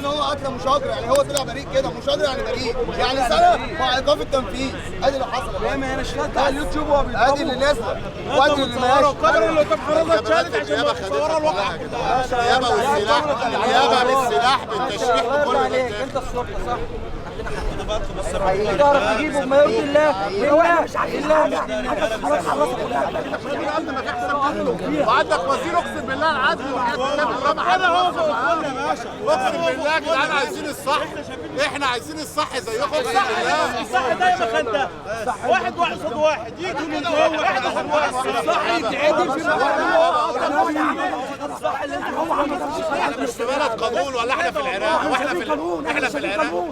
ان هو قتل مشاجره، يعني هو طلع بريء كده، مشاجره يعني بريء، يعني سنه مع ايقاف التنفيذ. ادي اللي حصل يا ما هي نشرت على اليوتيوب وهو بيضربه. ادي اللي نازله وادي اللي ماشي. الكاميرا اللي كانت حرازه اتشالت عشان يصوروا الواقعه كلها. النيابه والسلاح، النيابه بالسلاح بالتشريح بكل عليك انت الشرطه صح؟ تعرف تجيبه بما يرضي الله بالله مش عايزين وعندك وزير اقسم بالله العدل انا هو فوق يا باشا. اقسم بالله يا جدعان عايزين الصح، احنا عايزين الصح زيكم. الصح دايما خدها واحد قصاد واحد يجي من جوه واحد قصاد واحد. الصح يتعدل في الصح اللي هو احنا مش في بلد قانون ولا احنا في العراق، واحنا في العراق،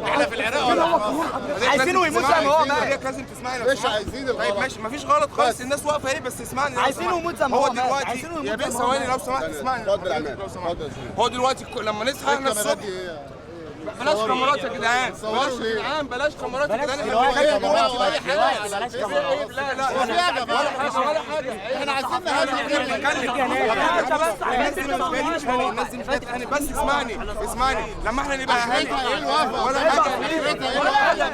احنا في العراق ولا عايزينه يموت زي ما هو مات. لازم تسمعني. مش عايزين طيب ماشي مفيش غلط خالص، الناس واقفه اهي، بس اسمعني. عايزينه يموت زي ما هو هو مات. دلوقتي يا بيه ثواني لو سمحت اسمعني. اتفضل يا لو سمحت. هو دلوقتي لما نصحى احنا الصبح بلاش كاميرات يا جدعان، بلاش يا جدعان، بلاش كاميرات يا جدعان. ولا حاجه احنا عايزين نهدي الناس دي مش هتتخانق، بس اسمعني لما احنا نبقى اهالي ولا حاجه.